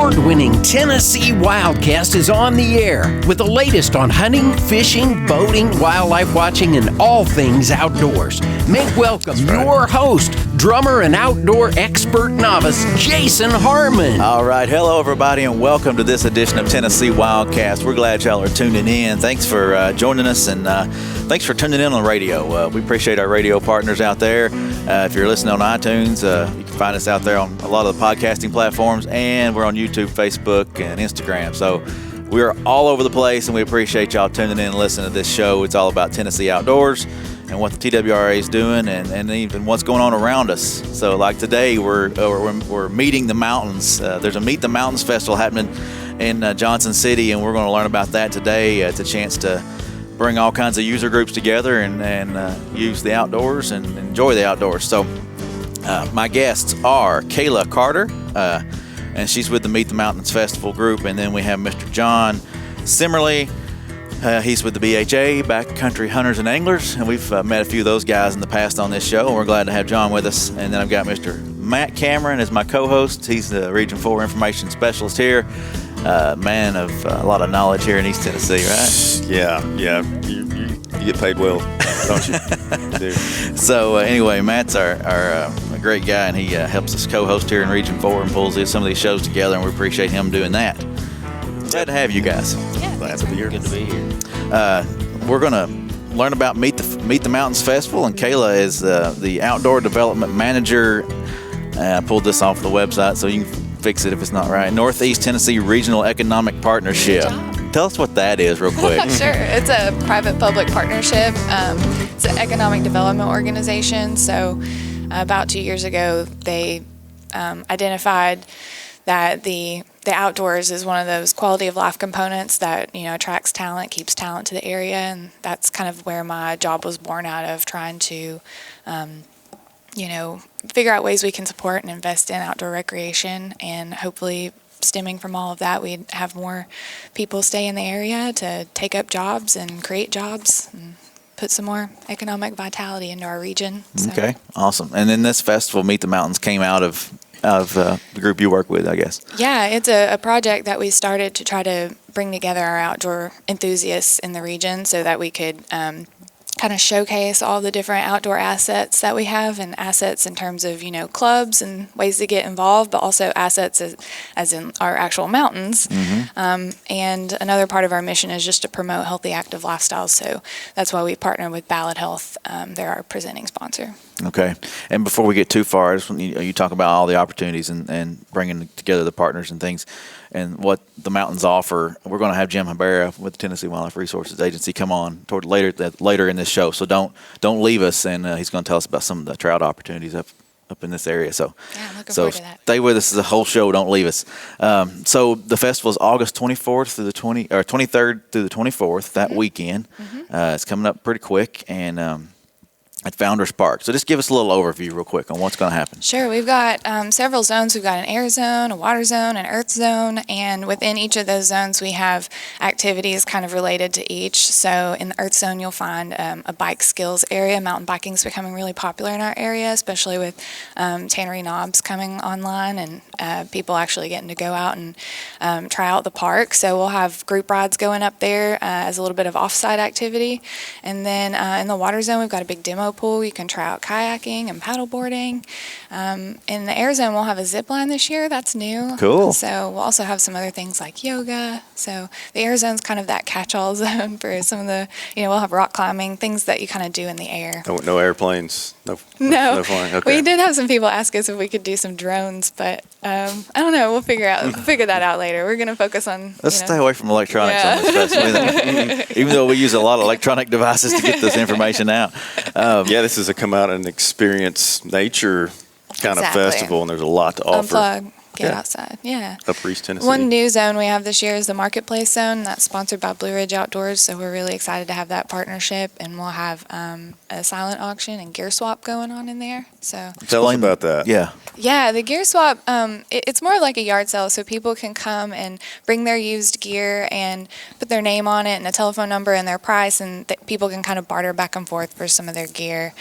award-winning Tennessee Wildcast is on the air with the latest on hunting, fishing, boating, wildlife watching, and all things outdoors. Make welcome your host, drummer and outdoor expert novice, Jason Harmon. All right. Hello, everybody, and welcome to this edition of Tennessee Wildcast. We're glad y'all are tuning in. Thanks for joining us, and thanks for tuning in on the radio. We appreciate our radio partners out there. If you're listening on iTunes, you can find us out there on a lot of the podcasting platforms, and we're on YouTube, Facebook, and Instagram. So we're all over the place, and we appreciate y'all tuning in and listening to this show. It's all about Tennessee outdoors and what the TWRA is doing, and even what's going on around us. So like today, we're meeting the mountains. There's a Meet the Mountains festival happening in Johnson City, and we're going to learn about that today. It's a chance to bring all kinds of user groups together and use the outdoors and enjoy the outdoors. So my guests are Kayla Carter, and she's with the Meet the Mountains Festival group, and then we have Mr. John Simmerly. He's with the BHA, Backcountry Hunters and Anglers, and we've met a few of those guys in the past on this show, and we're glad to have John with us. And then I've got Mr. Matt Cameron as my co-host. He's the Region 4 Information Specialist here. Man of a lot of knowledge here in East Tennessee, right? Yeah. You get paid well, don't you? Dude. So anyway, Matt's a great guy, and he helps us co-host here in Region 4 and pulls some of these shows together, and we appreciate him doing that. Glad to have you guys. Yeah, Glad to be here. Good to be here. We're going to learn about Meet the Mountains Festival, and Kayla is the Outdoor Development Manager. I pulled this off the website, so you can fix it if it's not right. Northeast Tennessee Regional Economic Partnership. Tell us what that is real quick. Sure. It's a private-public partnership. It's an economic development organization. So about 2 years ago, they identified that the outdoors is one of those quality of life components that, attracts talent, keeps talent to the area, and that's kind of where my job was born out of, trying to figure out ways we can support and invest in outdoor recreation, and hopefully stemming from all of that, we'd have more people stay in the area to take up jobs and create jobs and put some more economic vitality into our region. So. Okay, awesome. And then this festival, Meet the Mountains, came out of the group you work with, I guess. Yeah, it's a project that we started to try to bring together our outdoor enthusiasts in the region so that we could kind of showcase all the different outdoor assets that we have, and assets in terms of, clubs and ways to get involved, but also assets as in our actual mountains. Mm-hmm. And another part of our mission is just to promote healthy, active lifestyles. So that's why we partner with Ballad Health. They're our presenting sponsor. Okay. And before we get too far, I just want you talk about all the opportunities and bringing together the partners and things and what the mountains offer. We're going to have Jim Habera with the Tennessee Wildlife Resources Agency come on later in this show. So don't leave us, and he's going to tell us about some of the trout opportunities up in this area. So yeah, looking forward to that. Stay with us the whole show. Don't leave us. So the festival is August 24th through the 23rd through the 24th that weekend. Mm-hmm. It's coming up pretty quick, and at Founders Park. So just give us a little overview real quick on what's going to happen. Sure. We've got several zones. We've got an air zone, a water zone, an earth zone, and within each of those zones we have activities kind of related to each. So in the earth zone you'll find a bike skills area. Mountain biking is becoming really popular in our area, especially with Tannery Knobs coming online and people actually getting to go out and try out the park. So we'll have group rides going up there as a little bit of off-site activity. And then in the water zone we've got a big demo pool. You can try out kayaking and paddleboarding. In the air zone, we'll have a zip line this year. That's new. Cool. So we'll also have some other things like yoga. So the air zone's kind of that catch-all zone for some of the, we'll have rock climbing, things that you kind of do in the air. No airplanes. No flying. Okay. We did have some people ask us if we could do some drones, but I don't know. We'll figure that out later. We're going to focus on. Let's stay away from electronics on this festival. Even though we use a lot of electronic devices to get this information out. This is a come out and experience nature kind of festival, and there's a lot to offer. Unplug. Get outside, yeah. Upper East Tennessee. One new zone we have this year is the Marketplace Zone. That's sponsored by Blue Ridge Outdoors, so we're really excited to have that partnership. And we'll have a silent auction and gear swap going on in there. So tell us about that. Yeah, the gear swap, it's more like a yard sale, so people can come and bring their used gear and put their name on it and a telephone number and their price, and people can kind of barter back and forth for some of their gear.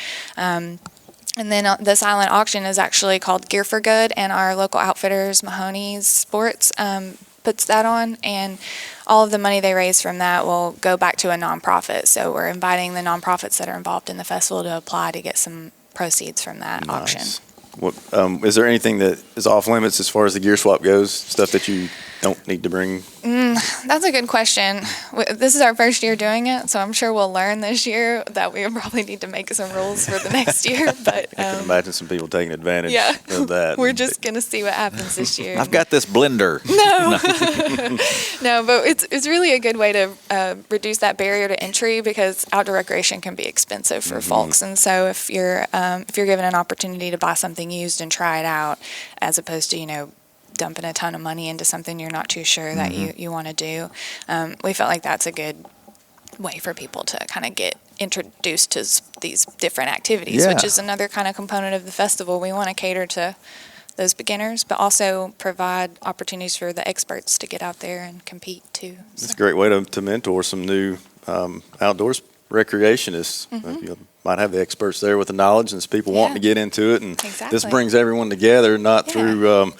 And then the silent auction is actually called Gear for Good, and our local outfitters, Mahoney's Sports, puts that on, and all of the money they raise from that will go back to a nonprofit. So we're inviting the nonprofits that are involved in the festival to apply to get some proceeds from that auction. What, is there anything that is off limits as far as the gear swap goes? Stuff that you don't need to bring? That's a good question. This is our first year doing it, so I'm sure we'll learn this year that we probably need to make some rules for the next year. But I can imagine some people taking advantage of that. We're just going to see what happens this year. I've got this blender. No, but it's really a good way to reduce that barrier to entry, because outdoor recreation can be expensive for folks. And so if you're given an opportunity to buy something used and try it out, as opposed to, dumping a ton of money into something you're not too sure that you want to do, we felt like that's a good way for people to kind of get introduced to these different activities, which is another kind of component of the festival. We want to cater to those beginners, but also provide opportunities for the experts to get out there and compete too. It's a great way to mentor some new outdoors recreationists. You might have the experts there with the knowledge and people wanting to get into it, and this brings everyone together, not through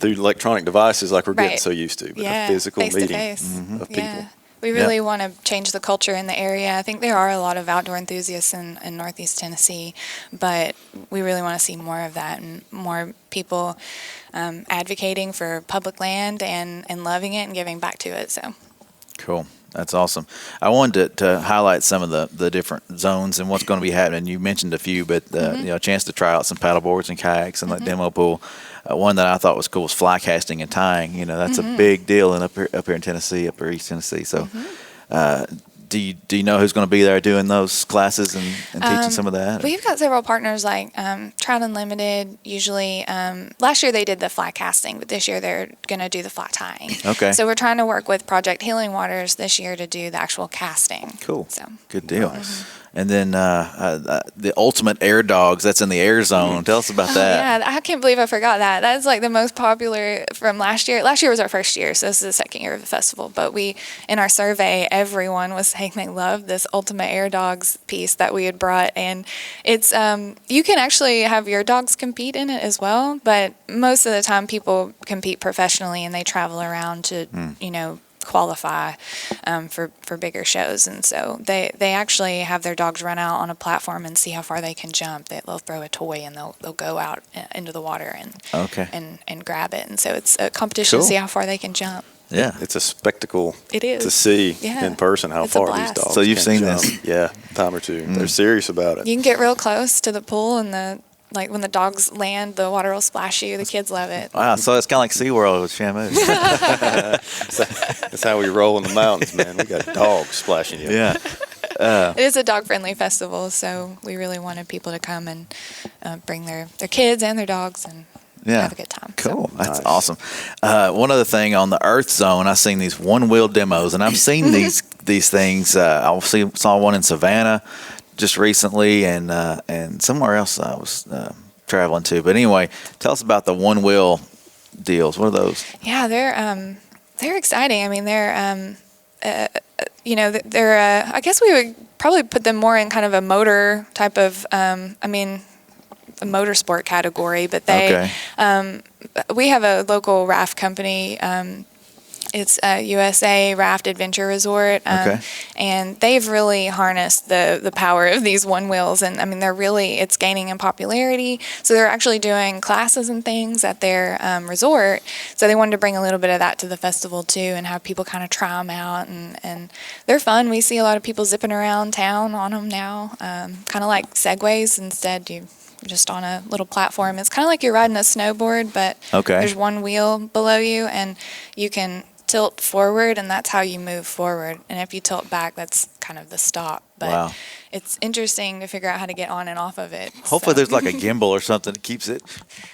electronic devices like we're getting so used to, but a physical meeting of people. We really want to change the culture in the area. I think there are a lot of outdoor enthusiasts in Northeast Tennessee, but we really want to see more of that and more people advocating for public land and loving it and giving back to it. So cool. That's awesome. I wanted to highlight some of the different zones and what's going to be happening. You mentioned a few, but a chance to try out some paddle boards and kayaks and demo pool. One that I thought was cool was fly casting and tying. That's a big deal up here in Tennessee, up here East Tennessee. So, do you know who's going to be there doing those classes and teaching some of that? We've got several partners like Trout Unlimited. Usually, last year they did the fly casting, but this year they're going to do the fly tying. Okay. So we're trying to work with Project Healing Waters this year to do the actual casting. Cool. So good deal. And then the Ultimate Air Dogs, that's in the air zone. Tell us about that. Yeah, I can't believe I forgot that. That's like the most popular from last year. Last year was our first year, so this is the second year of the festival. But in our survey, everyone was saying they loved this Ultimate Air Dogs piece that we had brought. And it's you can actually have your dogs compete in it as well, but most of the time people compete professionally and they travel around to, qualify for bigger shows, and so they actually have their dogs run out on a platform and see how far they can jump. They'll throw a toy and they'll go out into the water and grab it, and so it's a competition to see how far they can jump. Yeah, it's a spectacle. It is to see in person how far these dogs. So you've seen jump. this? Yeah, a time or two. They're serious about it. You can get real close to the pool, and when the dogs land, the water will splash you. The kids love it. Wow, so it's kind of like SeaWorld with Shamu. That's how we roll in the mountains, man. We got dogs splashing you. Yeah. It is a dog-friendly festival, so we really wanted people to come and bring their kids and their dogs and have a good time. Cool. That's awesome. One other thing on the Earth Zone, I've seen these one-wheel demos, and I've seen these things. I saw one in Savannah just recently, and somewhere else I was traveling to. But anyway, tell us about the one-wheel deals. What are those? Yeah, they're exciting. I mean, they're they're I guess we would probably put them more in kind of a motor type of a motorsport category, but we have a local raft company. It's a USA Raft Adventure Resort, and they've really harnessed the power of these one wheels, and I mean it's gaining in popularity. So they're actually doing classes and things at their resort. So they wanted to bring a little bit of that to the festival too, and have people kind of try them out, and they're fun. We see a lot of people zipping around town on them now, kind of like segways. Instead, you're just on a little platform. It's kind of like you're riding a snowboard, but there's one wheel below you, and you can tilt forward, and that's how you move forward. And if you tilt back, that's kind of the stop. But it's interesting to figure out how to get on and off of it. Hopefully there's like a gimbal or something that keeps it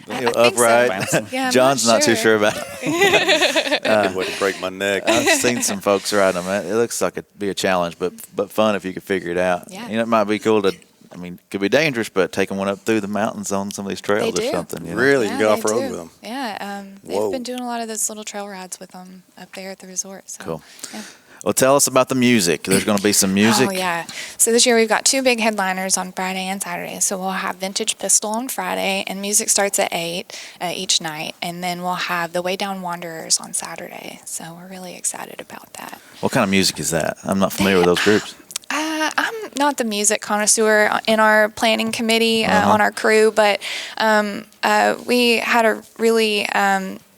upright. So. Yeah, John's not too sure about it. Good way to break my neck. I've seen some folks riding them. It looks like it'd be a challenge, but fun if you could figure it out. Yeah. It might be cool to, it could be dangerous, but taking one up through the mountains on some of these trails or something. Really? You can go off-road with them? Yeah. They've been doing a lot of those little trail rides with them up there at the resort. So, cool. Yeah. Well, tell us about the music. There's going to be some music. Oh, yeah. So this year we've got 2 big headliners on Friday and Saturday. So we'll have Vintage Pistol on Friday, and music starts at 8 each night. And then we'll have the Way Down Wanderers on Saturday. So we're really excited about that. What kind of music is that? I'm not familiar with those groups. I'm not the music connoisseur in our planning committee on our crew, but we had a really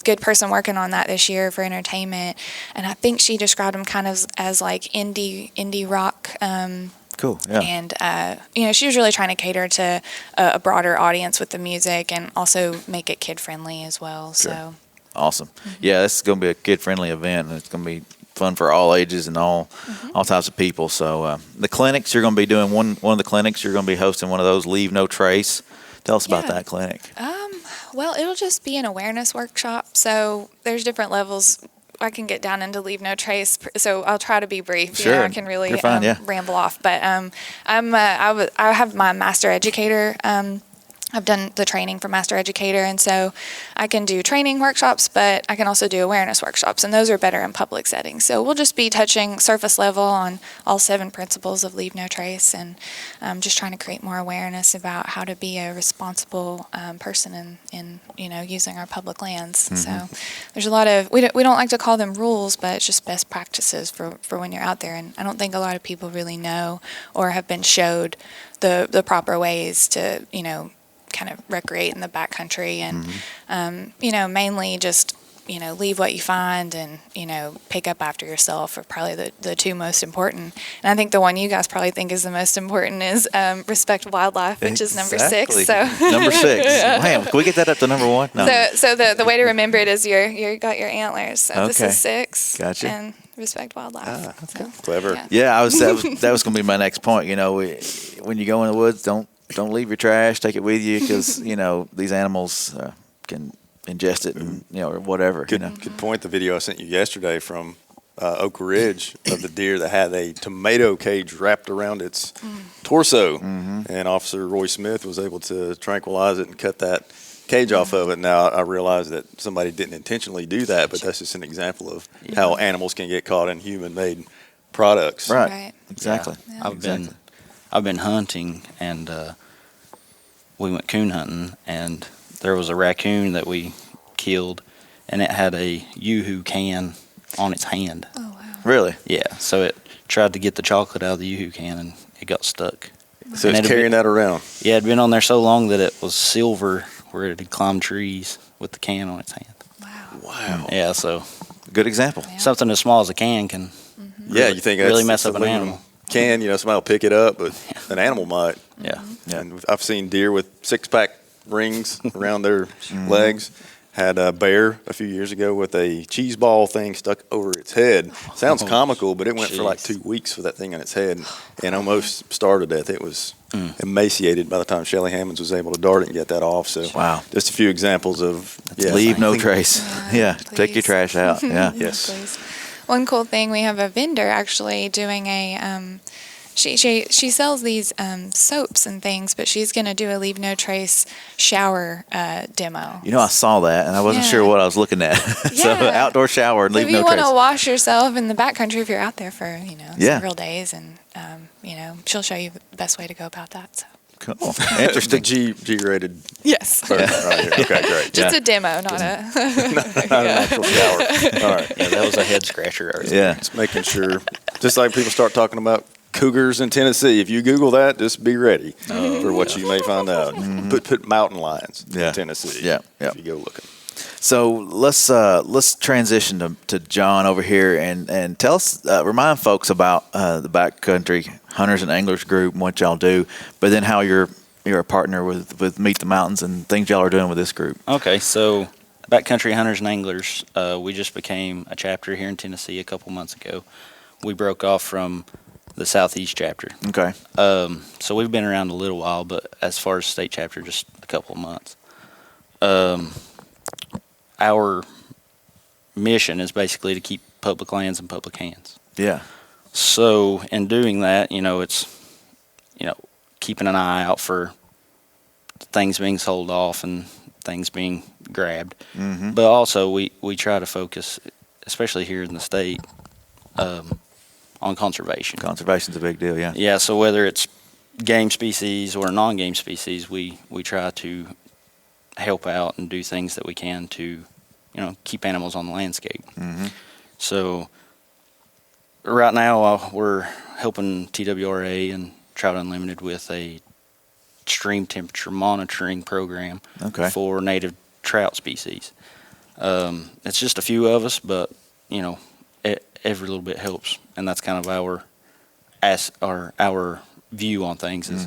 good person working on that this year for entertainment, and I think she described them kind of as like indie rock. Cool. Yeah. And she was really trying to cater to a broader audience with the music, and also make it kid friendly as well. Sure. So awesome. Yeah, this is going to be a kid friendly event, and it's going to be fun for all ages and all types of people. So the clinics, you're going to be doing one of the clinics. You're going to be hosting one of those. Leave No Trace. Tell us about that clinic. Well, it'll just be an awareness workshop. So there's different levels. I can get down into Leave No Trace, so I'll try to be brief. Sure. I can really fine, ramble off. But I have my master educator. I've done the training for master educator, and so I can do training workshops, but I can also do awareness workshops, and those are better in public settings. So we'll just be touching surface level on all 7 principles of Leave No Trace, and just trying to create more awareness about how to be a responsible person in using our public lands. So there's a lot of, we don't like to call them rules, but it's just best practices for when you're out there, and I don't think a lot of people really know or have been showed the proper ways to kind of recreate in the backcountry, and mainly just leave what you find, and pick up after yourself are probably the 2 most important. And I think the one you guys probably think is the most important is respect wildlife, which is number 6. So number 6. Man, can we get that up to number 1? No. So the way to remember it is you got your antlers. So this Okay. is 6. Gotcha. And respect wildlife. Okay. Clever. Yeah, that was going to be my next point. When you go in the woods, don't leave your trash. Take it with you, because these animals can ingest it, and or whatever. Good point. The video I sent you yesterday from Oak Ridge of the deer that had a tomato cage wrapped around its torso, and Officer Roy Smith was able to tranquilize it and cut that cage off of it. Now I realize that somebody didn't intentionally do that, but that's just an example of how animals can get caught in human-made products. Right. Exactly. Yeah. I've been hunting, and we went coon hunting, and there was a raccoon that we killed, and it had a Yoo-hoo can on its hand. Oh, wow. Really? Yeah, so it tried to get the chocolate out of the Yoo-hoo can, and it got stuck. So it's carrying that around. Yeah, it had been on there so long that it was silver, where it had climbed trees with the can on its hand. Wow. Yeah, so Good example. Yeah. something as small as a can can You think really that's mess up an aluminum animal. Can somebody will pick it up, but an animal might. Yeah. And I've seen deer with 6-pack rings around their legs. Had a bear a few years ago with a cheese ball thing stuck over its head. Sounds comical, but it went for like 2 weeks with that thing in its head and almost starved to death. It was emaciated by the time Shelly Hammonds was able to dart it and get that off. So Wow. just a few examples of Leave no trace. Yeah. Take your Please. trash out. Yeah. Yes. Please. One cool thing, we have a vendor actually doing a she sells these soaps and things, but she's going to do a Leave No Trace shower demo. I saw that, and I wasn't sure what I was looking at. So Yeah. outdoor shower and So leave if no you want trace. to wash yourself in the backcountry, if you're out there for Yeah. several days, and she'll show you the best way to go about that. So. Cool. The Interesting. G-rated Yes. version right here. Okay, great. Just a demo, not a. Not an actual shower. All right. Yeah, that was a head scratcher. Yeah. Just making sure. Just like people start talking about cougars in Tennessee. If you Google that, just be ready for what you may find out. Put mountain lions in Tennessee. Yeah. If you go looking. So let's transition to John over here and tell us, remind folks about the Backcountry Hunters and Anglers group and what y'all do, but then how you're a partner with Meet the Mountains and things y'all are doing with this group. Okay, so Backcountry Hunters and Anglers, we just became a chapter here in Tennessee a couple months ago. We broke off from the Southeast chapter. Okay. So we've been around a little while, but as far as state chapter, just a couple of months. Our mission is basically to keep public lands in public hands. Yeah. So in doing that, it's, keeping an eye out for things being sold off and things being grabbed. But also we try to focus, especially here in the state, on conservation. Conservation's a big deal, yeah. Yeah, so whether it's game species or non-game species, we try to help out and do things that we can to, keep animals on the landscape. Mm-hmm. So right now we're helping TWRA and Trout Unlimited with a stream temperature monitoring program for native trout species. It's just a few of us, but every little bit helps, and that's kind of our view on things is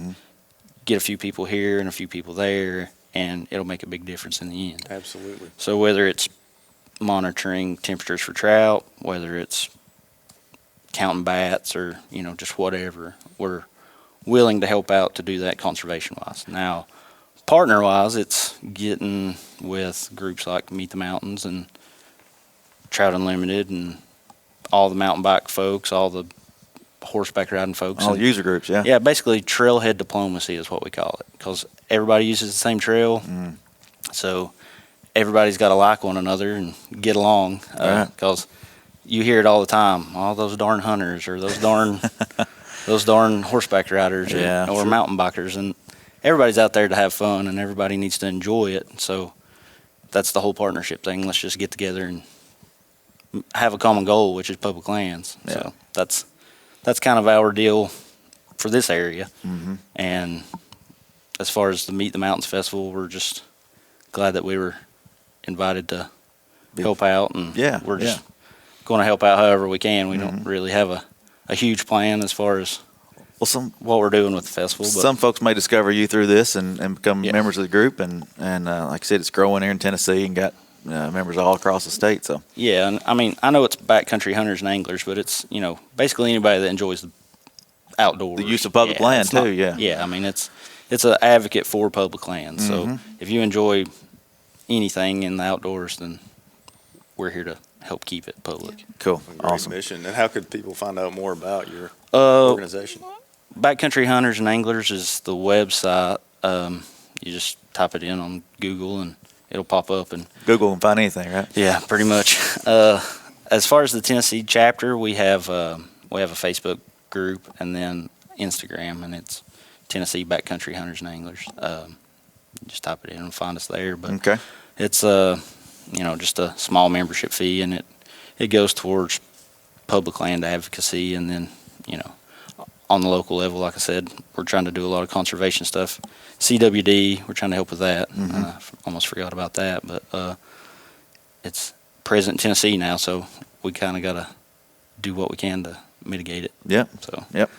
get a few people here and a few people there, and it'll make a big difference in the end. Absolutely. So whether it's monitoring temperatures for trout, whether it's counting bats, or just whatever, we're willing to help out to do that conservation-wise. Now, partner-wise, it's getting with groups like Meet the Mountains and Trout Unlimited and all the mountain bike folks, all the horseback riding folks. All user groups, yeah. Yeah, basically trailhead diplomacy is what we call it, because everybody uses the same trail. So everybody's got to like one another and get along, because you hear it all the time. All those darn hunters, or those darn horseback riders, or mountain bikers, and everybody's out there to have fun, and everybody needs to enjoy it. So that's the whole partnership thing. Let's just get together and have a common goal, which is public lands. Yeah. So that's kind of our deal for this area. And as far as the Meet the Mountains Festival, we're just glad that we were invited to help out, and we're just going to help out however we can. We don't really have a huge plan as far as what we're doing with the festival. But some folks may discover you through this and become members of the group, and like I said, it's growing here in Tennessee and got members all across the state. So yeah, and I mean, I know it's backcountry hunters and anglers, but it's basically anybody that enjoys the outdoors, the use of public land too. I mean, it's an advocate for public land. So if you enjoy anything in the outdoors, then we're here to help keep it public. Cool. Awesome mission. And how could people find out more about your organization? Backcountry Hunters and Anglers is the website. You just type it in on Google and it'll pop up. And Google can find anything, right? Yeah, pretty much. As far as the Tennessee chapter, we have a Facebook group and then Instagram, and it's Tennessee Backcountry Hunters and Anglers. Just type it in and find us there. But it's just a small membership fee, and it goes towards public land advocacy, and then on the local level, like I said, we're trying to do a lot of conservation stuff. CWD, we're trying to help with that. I almost forgot about that, but it's present in Tennessee now, so we kind of got to do what we can to mitigate it. Yep. So. Yep.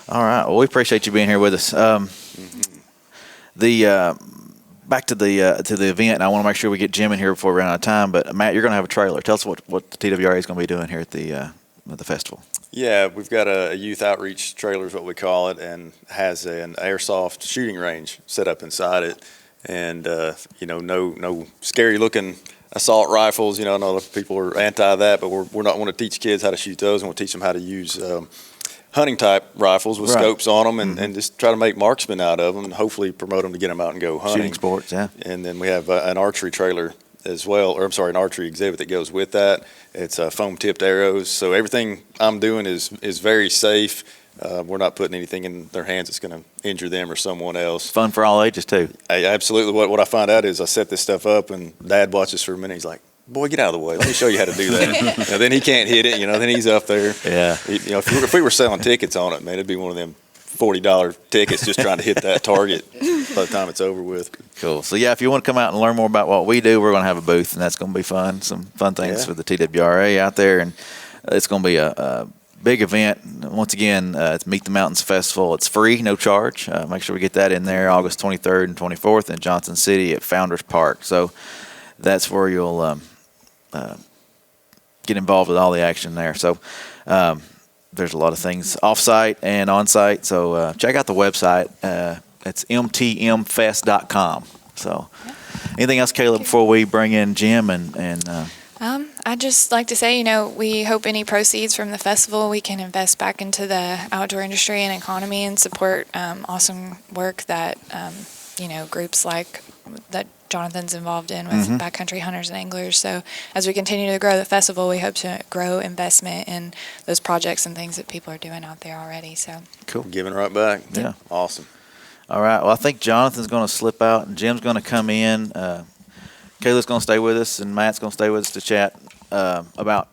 All right. Well, we appreciate you being here with us. Back to the event, and I want to make sure we get Jim in here before we run out of time. But Matt, you're going to have a trailer. Tell us what the TWRA is going to be doing here at the festival. Yeah, we've got a youth outreach trailer is what we call it, and has an airsoft shooting range set up inside it. And no scary looking assault rifles. I know a lot of people are anti that, but we're not want to teach kids how to shoot those, and we'll teach them how to use hunting type rifles with scopes on them, and just try to make marksmen out of them, and hopefully promote them to get them out and go hunting. Shooting sports, yeah. And then we have an archery trailer as well, or I'm sorry, an archery exhibit that goes with that. It's foam tipped arrows. So everything I'm doing is very safe. We're not putting anything in their hands that's going to injure them or someone else. Fun for all ages too. Absolutely. What I find out is I set this stuff up, and Dad watches for a minute. He's like, "Boy, get out of the way. Let me show you how to do that." Then he can't hit it. Then he's up there. Yeah. If we were selling tickets on it, man, it'd be one of them $40 tickets just trying to hit that target by the time it's over with. Cool. So yeah, if you want to come out and learn more about what we do, we're going to have a booth, and that's going to be fun. Some fun things for the TWRA out there, and it's going to be a big event. Once again, it's Meet the Mountains Festival. It's free, no charge. Make sure we get that in there, August 23rd and 24th in Johnson City at Founders Park. So that's where you'll get involved with all the action there. So there's a lot of things off-site and on-site. So check out the website. It's mtmfest.com. So anything else, Caleb, before we bring in Jim and I'd just like to say, we hope any proceeds from the festival we can invest back into the outdoor industry and economy and support awesome work that, groups like that Jonathan's involved in with backcountry hunters and anglers. So as we continue to grow the festival, we hope to grow investment in those projects and things that people are doing out there already. So cool, giving right back. Yeah, awesome. All right. Well, I think Jonathan's going to slip out, and Jim's going to come in. Kayla's going to stay with us, and Matt's going to stay with us to chat about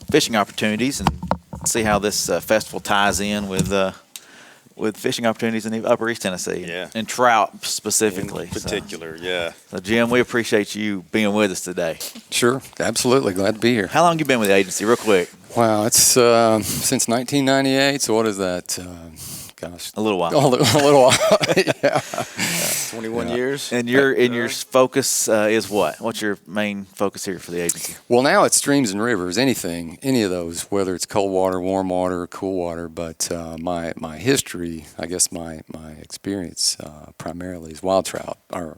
fishing opportunities and see how this festival ties in with fishing opportunities in the Upper East Tennessee, and trout specifically. In particular, yeah. So, Jim, we appreciate you being with us today. Sure, absolutely. Glad to be here. How long have you been with the agency, real quick? Wow, it's since 1998, so what is that? Gosh. A little while. A little while, yeah. 21 years. And your focus is what? What's your main focus here for the agency? Well, now it's streams and rivers, any of those, whether it's cold water, warm water, cool water. But my history, I guess my experience primarily is wild trout, or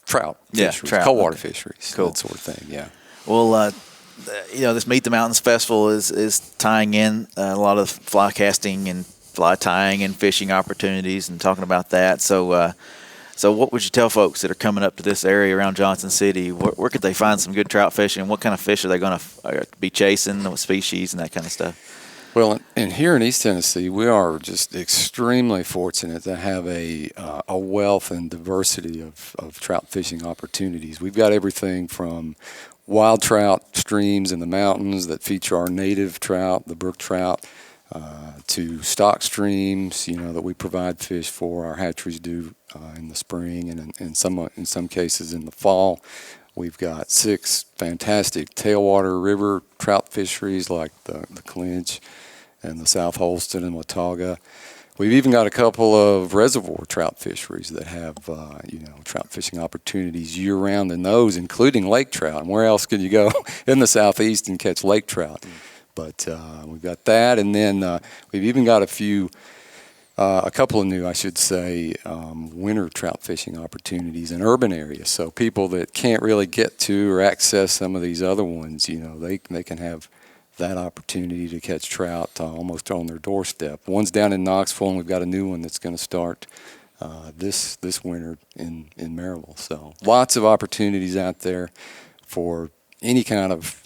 trout fisheries, cold water fisheries, that sort of thing, yeah. Well, this Meet the Mountains Festival is tying in a lot of fly casting and fly tying and fishing opportunities and talking about that. So what would you tell folks that are coming up to this area around Johnson City? Where could they find some good trout fishing? What kind of fish are they going to be chasing? What species and that kind of stuff? Well, and here in East Tennessee, we are just extremely fortunate to have a wealth and diversity of trout fishing opportunities. We've got everything from wild trout streams in the mountains that feature our native trout, the brook trout, to stock streams, that we provide fish for. Our hatcheries do in the spring and in some cases in the fall. We've got 6 fantastic tailwater river trout fisheries like the Clinch and the South Holston and Watauga. We've even got a couple of reservoir trout fisheries that have, trout fishing opportunities year-round in those, including lake trout. And where else could you go in the southeast and catch lake trout? But we've got that, and then we've even got a couple of new, I should say, winter trout fishing opportunities in urban areas. So people that can't really get to or access some of these other ones, they can have that opportunity to catch trout almost on their doorstep. One's down in Knoxville, and we've got a new one that's going to start this winter in Maryville. So lots of opportunities out there for any kind of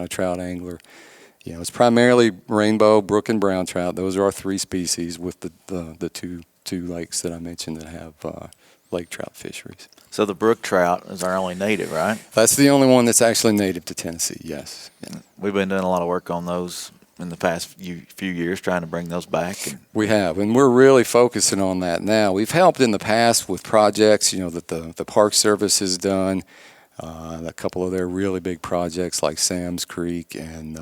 trout angler. It's primarily rainbow, brook, and brown trout. Those are our 3 species, with the two lakes that I mentioned that have lake trout fisheries. So the brook trout is our only native, right? That's the only one that's actually native to Tennessee, yes. Yeah. We've been doing a lot of work on those in the past few years, trying to bring those back. We have, and we're really focusing on that now. We've helped in the past with projects, that the Park Service has done, a couple of their really big projects like Sam's Creek and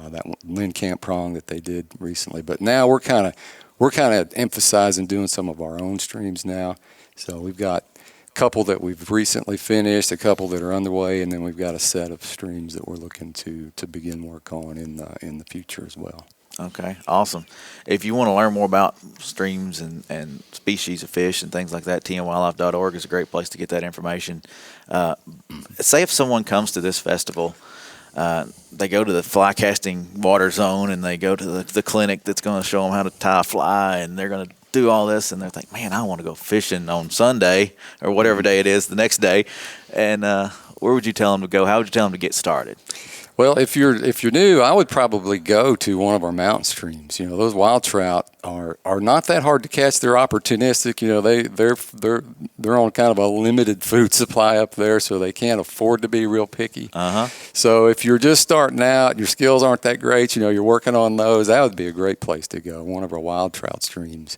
that Lynn Camp Prong that they did recently. But now we're kind of emphasizing doing some of our own streams now. So we've got a couple that we've recently finished, a couple that are underway, and then we've got a set of streams that we're looking to begin work on in the future as well. Okay, awesome. If you want to learn more about streams and species of fish and things like that, tnwildlife.org is a great place to get that information. Say if someone comes to this festival, they go to the fly casting water zone and they go to the clinic that's going to show them how to tie a fly, and they're going to do all this, and they're thinking, man, I want to go fishing on Sunday or whatever day it is the next day. And where would you tell them to go? How would you tell them to get started? Well, if you're new, I would probably go to one of our mountain streams. Those wild trout are not that hard to catch. They're opportunistic. They're on kind of a limited food supply up there, so they can't afford to be real picky. So if you're just starting out, your skills aren't that great. You're working on those. That would be a great place to go. One of our wild trout streams,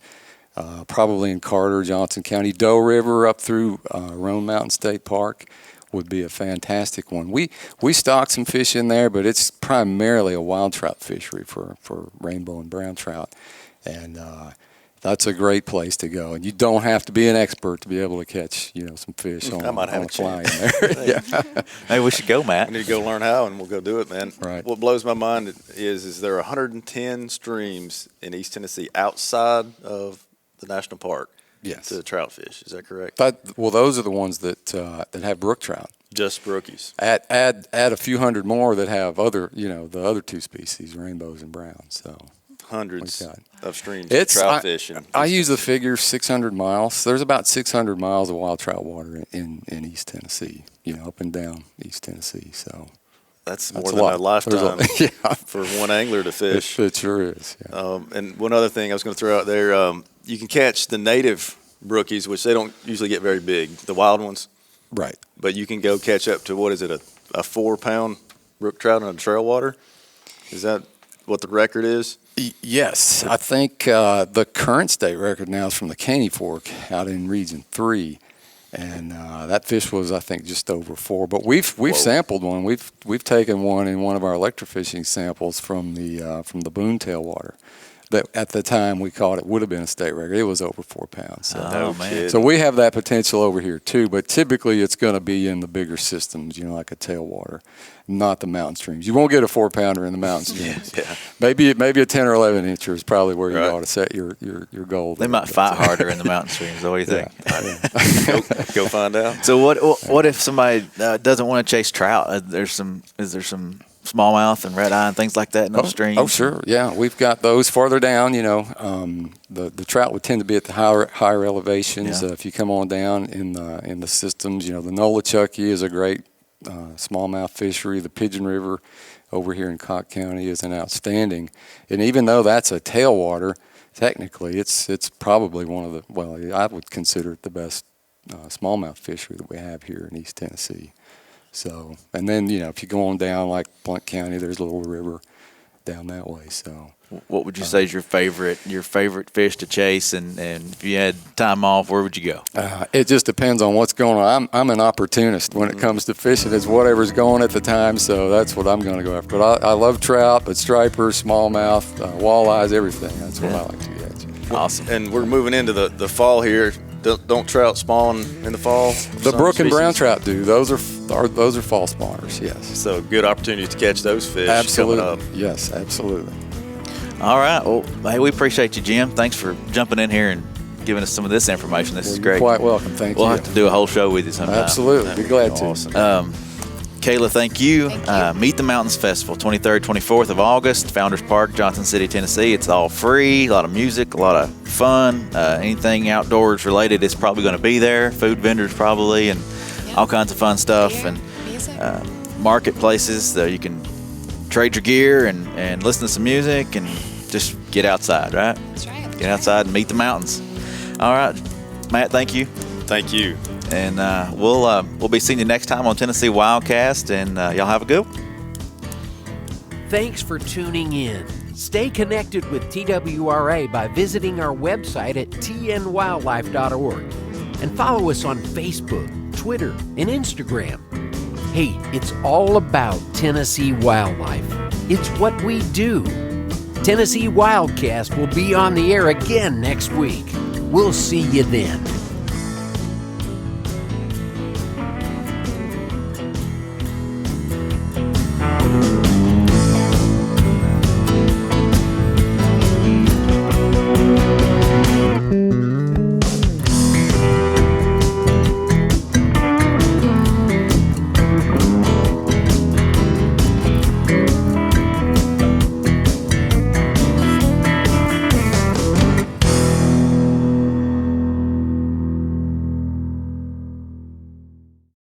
probably in Carter, Johnson County, Doe River up through Roan Mountain State Park would be a fantastic one. We stock some fish in there, but it's primarily a wild trout fishery for rainbow and brown trout, and that's a great place to go. And you don't have to be an expert to be able to catch some fish on a fly in there. Yeah. Hey, we should go, Matt. We need to go learn how, and we'll go do it, man. Right. What blows my mind is there are 110 streams in East Tennessee outside of the national park. Yes. To trout fish. Is that correct? Well, those are the ones that have brook trout. Just brookies. Add a few hundred more that have the other 2 species, rainbows and browns. So hundreds We've got. of streams It's of trout fishing. I use the figure 600 miles. There's about 600 miles of wild trout water in East Tennessee, up and down East Tennessee. So that's more a than lot. a lifetime Yeah. for one angler to fish. It sure is. Yeah. And one other thing I was going to throw out there, you can catch the native brookies, which they don't usually get very big, the wild ones. Right. But you can go catch up to, a 4-pound brook trout in a trail water? Is that what the record is? Yes. I think the current state record now is from the Caney Fork out in Region 3. And that fish was, I think, just over 4. But we've sampled one. We've taken one in one of our electrofishing samples from the Boone tailwater. That at the time we caught it would have been a state record. It was over 4 pounds. So. Oh, man. So we have that potential over here too. But typically it's going to be in the bigger systems, like a tailwater, not the mountain streams. You won't get a 4-pounder in the mountain streams. Yeah. Maybe a 10 or 11 incher is probably where you ought to set your goal. They might fight harder in the mountain streams. What do you think? Go find out. So what if somebody doesn't want to chase trout? Is there some smallmouth and red eye and things like that in those streams? Oh, sure. Yeah, we've got those farther down. The trout would tend to be at the higher elevations. Yeah. If you come on down in the systems, the Nolichucky is a great smallmouth fishery. The Pigeon River over here in Cocke County is an outstanding. And even though that's a tailwater, technically it's probably one of the, I would consider it the best smallmouth fishery that we have here in East Tennessee. So, and then, if you go on down like Blount County, there's a little river down that way. So, what would you say is your favorite fish to chase? And if you had time off, where would you go? It just depends on what's going on. I'm an opportunist when it comes to fishing. It's whatever's going at the time, so that's what I'm going to go after. But I love trout, but stripers, smallmouth, walleyes, everything. That's what I like to catch. Awesome. And we're moving into the fall here. Don't trout spawn in the fall? The brook and brown trout do. Those are fall spawners. Yes. So good opportunity to catch those fish. Absolutely. Coming up. Yes, absolutely. All right. Well, hey, we appreciate you, Jim. Thanks for jumping in here and giving us some of this information. This is great. You're quite welcome. Thank you. We'll have to do a whole show with you sometime. Absolutely. Be glad to. Awesome. Kayla, thank you. Thank you. Meet the Mountains Festival, 23rd, 24th of August, Founders Park, Johnson City, Tennessee. It's all free, a lot of music, a lot of fun. Anything outdoors related is probably going to be there. Food vendors probably, and all kinds of fun stuff. Beer, and music. Marketplaces that you can trade your gear and listen to some music and just get outside, right? That's right. Get outside and meet the mountains. All right, Matt, thank you. Thank you. And we'll be seeing you next time on Tennessee Wildcast, and y'all have a good one. Thanks for tuning in. Stay connected with TWRA by visiting our website at tnwildlife.org and follow us on Facebook, Twitter, and Instagram. Hey, it's all about Tennessee wildlife. It's what we do. Tennessee Wildcast will be on the air again next week. We'll see you then.